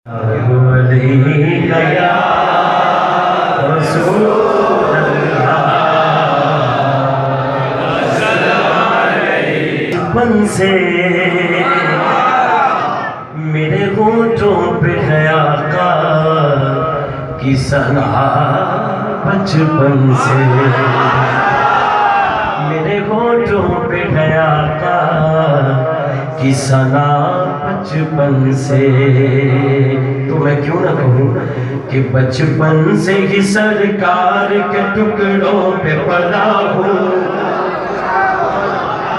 بچپن سے میرے ہونٹوں پہ ہے آقا کی ثنا، بچپن سے میرے ہونٹوں پہ ہے آقا کی ثنا، بچپن سے۔ تو میں کیوں نہ کہوں کہ بچپن سے ہی سرکار کے ٹکڑوں پہ پلا ہوں۔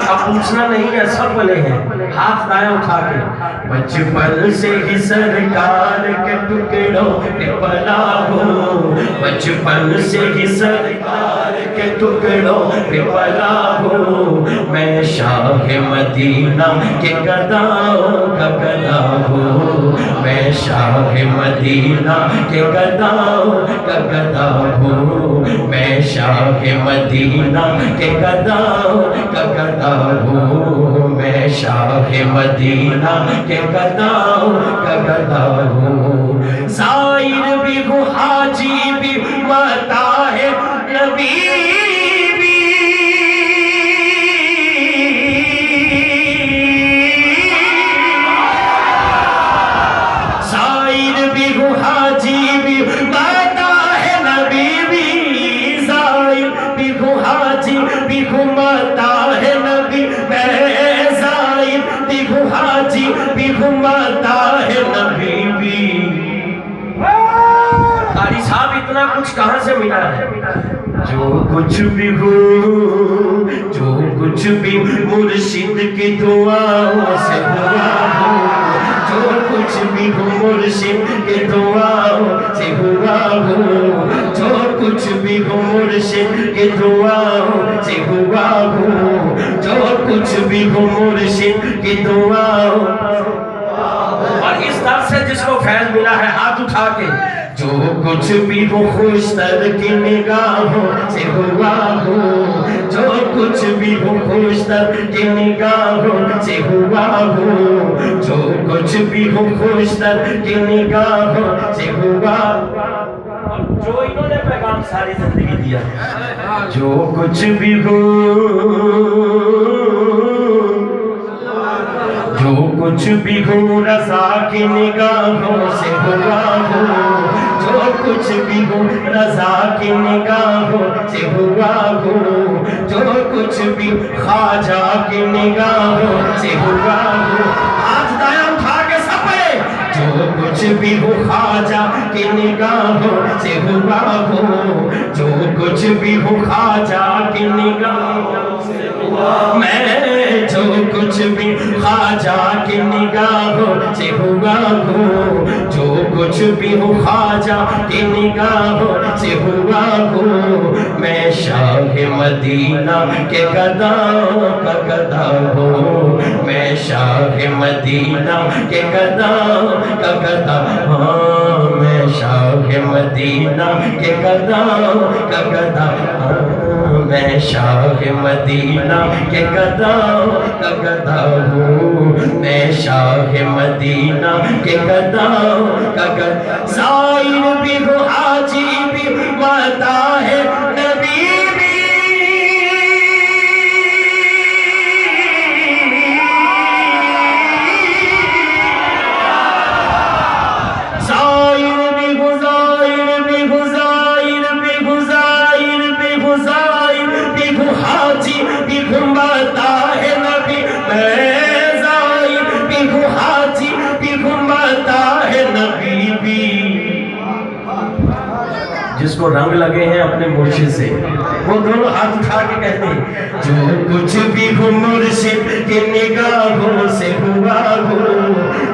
اب پوچھنا نہیں ہے، سب بولے ہیں ہاتھ دائیں اٹھا کے، بچپن سے ہی سرکار کے ٹکڑوں پہ پلا ہوں، بچپن سے ہی سرکار کے ٹکڑوں پہ پلا ہوں، میں شاہ مدینہ کے گداؤں کا گدا ہوں، میں شاہ مدینہ کے گداؤں کا گدا ہوں، میں شاہ مدینہ کے گداؤں کا گدا ہوں، میں شاہ مدینہ کے گداؤں کا گدا ہوں، زائر بھی ہوں حاجی بھی مطاع نبی بھی، زائر بھی ہوں حاجی بھی مطاع نبی بھی، زائر بھی ہوں حاجی بھی مطاع نبی، میں زائر بھی ہوں حاجی بھی مطاع نبی بھی۔ قاری صاحب اتنا کچھ کہاں سے ملا ہے؟ جو کچھ بھی ہو، جو کچھ بھی مرشد کی دعاؤں سے ہوا ہو، جو کچھ بھی ہو مرشد کی دعاؤں سے ہوا ہو، جو کچھ بھی ہو مرشد کی دعاؤں سے ہوا ہو، جو کچھ بھی ہو مرشد کی دعاؤں۔ اور اس طرح سے جس کو فیض ملا ہے ہاتھ اٹھا کے، جو کچھ بھی ہو خوشتر کی نگاہوں سے ہوا ہو، جو کچھ بھی ہو خوشتر کی نگاہوں سے ہوا ہو، جو کچھ بھی ہو خوشتر کی نگاہوں سے ہوا ہو، جو انہوں نے پیغام ساری زندگی دیا، جو کچھ بھی ہو، جو کچھ بھی ہو رضا کی نگاہوں سے ہوا ہو، جو کچھ بھی ہو رضا کی نگاہوں سے ہوا ہو، جو کچھ بھی خواجہ کی نگاہوں سے ہوا ہو، ہاتھ دائیں اٹھا کے سب پڑھے، جو کچھ بھی ہو خواجہ کی نگاہوں سے ہوا ہو، جو کچھ بھی ہو خواجہ کی نگاہوں سے ہوا ہو، میں جو کچھ بھی خواجہ کی نگاہوں سے ہوا ہو، جو کچھ بھی ہو خواجہ کی نگاہوں سے ہوا ہو، میں شاہ مدینہ کے گداؤں کا گدا ہوں، میں شاہ مدینہ کے گداؤں کا گدا ہوں، میں شاہ مدینہ کے گداؤں کا گدا ہوں، میں شاہ مدینہ کے گداؤں کا گدا ہوں، میں شاہ مدینہ کے گداؤں کا گدا، زائر بھی ہوں حاجی بھی مطاع نبی بھی، زائر بھی ہوں، زائر بھی ہوں، زائر بھی ہوں، زائر بھی ہوں، زائر بھی ہوں حاجی بھی مطاع نبی، میں زائر بھی ہوں حاجی بھی مطاع نبی بھی۔ جس کو رنگ لگے ہیں اپنے مرشد سے، وہ دونوں ہاتھ اٹھا کے کہتے ہیں، جو کچھ بھی ہو مرشد کی نگاہوں سے ہوا ہو،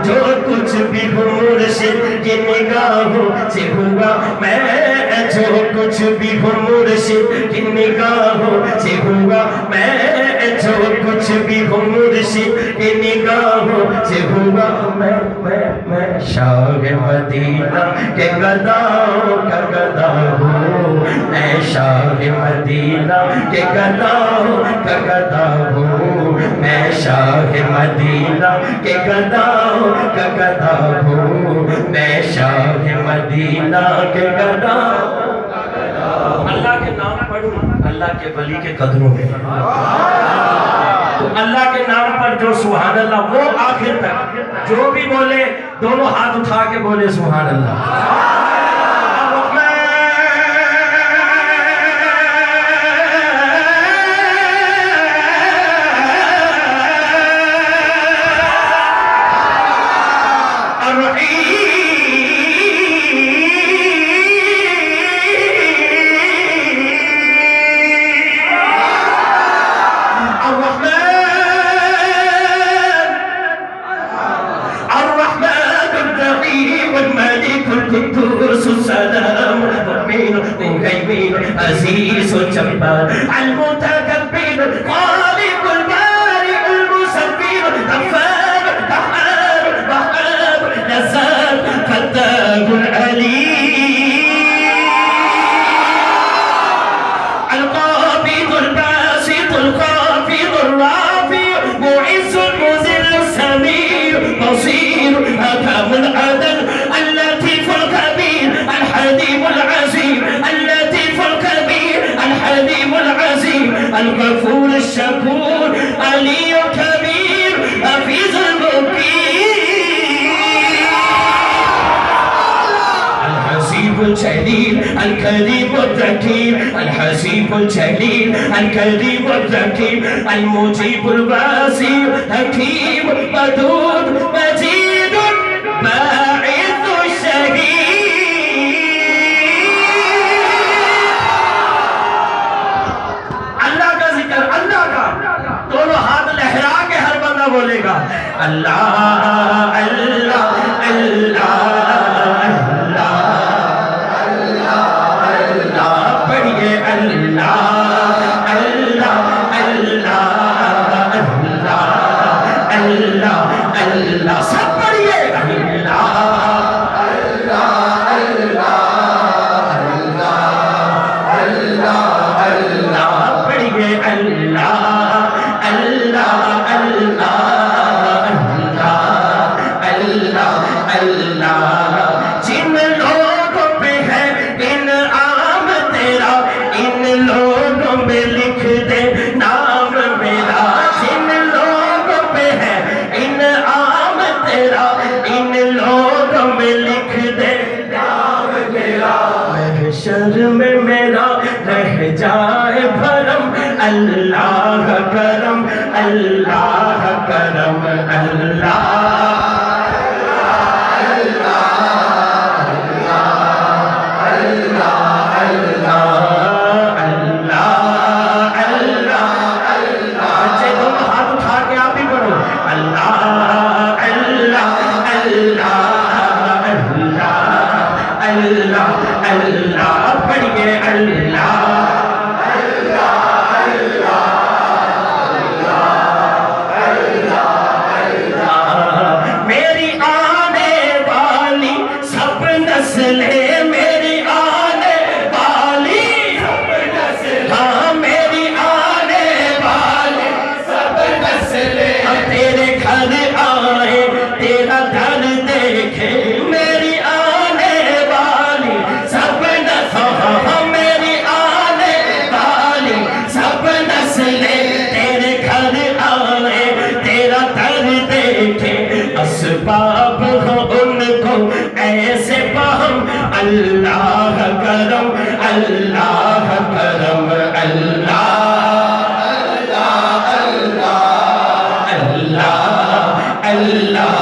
جو کچھ بھی ہو مرشد کی نگاہوں سے ہوا، میں جو کچھ بھی ہو مرشد کی نگاہوں سے ہوا، میں جو کچھ بھی ہو مرشد کی نگاہوں سے ہوا، میں شاہ مدینہ کے گداؤں کا گدا ہوں، میں شاہ مدینہ کے گداؤں کا گدا ہوں، میں شاہ مدینہ کے گداؤں کا گدا ہوں، میں مدینہ کے گدا اللہ کے نام پڑھو اللہ کے ولی کے قدروں میں تو اللہ کے نام پر جو سبحان اللہ وہ آخر تک جو بھی بولے دونوں ہاتھ اٹھا کے بولے سبحان اللہ السلام المؤمن المهيمن عزيز الجبار المتكبر خالق البارئ المصور غفار قهار وهاب رزاق فتاح العليم القابض الباسط الخافض الرافع معز المذل السميع بصير حكم العدل اللطيف الخبير الحليم العظيم اللطيف الخبير الحليم العظيم الغفور الشكور علي الكبير حفيظ المقيم الحسيب الجليل الكريم الذكير الحسيب الجليل الكريم الذكير المجيب الواسع حكيم ودود مجيد باعث الشهيد اللہ کا ذکر اللہ کا دونوں ہاتھ لہرا کے ہر بندہ بولے گا اللہ اللہ اللہ اللہ اللہ پڑھیے اللہ اللہ اللہ اللہ اللہ اللہ سب پڑھیے اللہ اللہ اللہ اللہ اللہ پڑھیے اللہ اللہ اللہ اللہ اللہ جن لوگوں پہ ہے انعام تیرا ان لوگوں میں لکھ دے نام میرا جن لوگوں پہ ہے انعام تیرا ان لوگوں میں لکھ دے نام میرا محشر میں میرا رہ جائے بھرم اللہ کرم اللہ کرم اللہ اسباب ہو ان کو ایسے فہم اللہ کرم اللہ کرم اللہ اللہ اللہ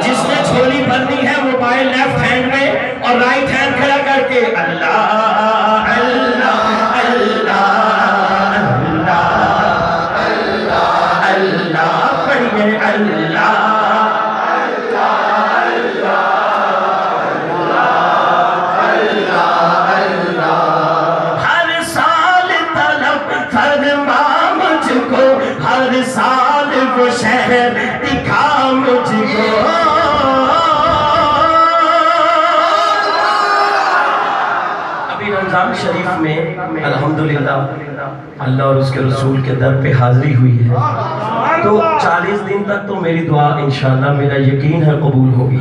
جس نے جھولی بھرنی ہے موبائل لیفٹ ہینڈ میں اور رائٹ ہینڈ کھڑا کر کے اللہ اللہ اللہ اللہ اللہ پڑھیے اللہ ہر سال وہ شہر دکھا مجھ کو ابھی رمضان شریف میں الحمدللہ اللہ اور اس کے رسول کے در پہ حاضری ہوئی ہے تو 40 دن تک تو میری دعا انشاءاللہ میرا یقین ہے قبول ہوگی۔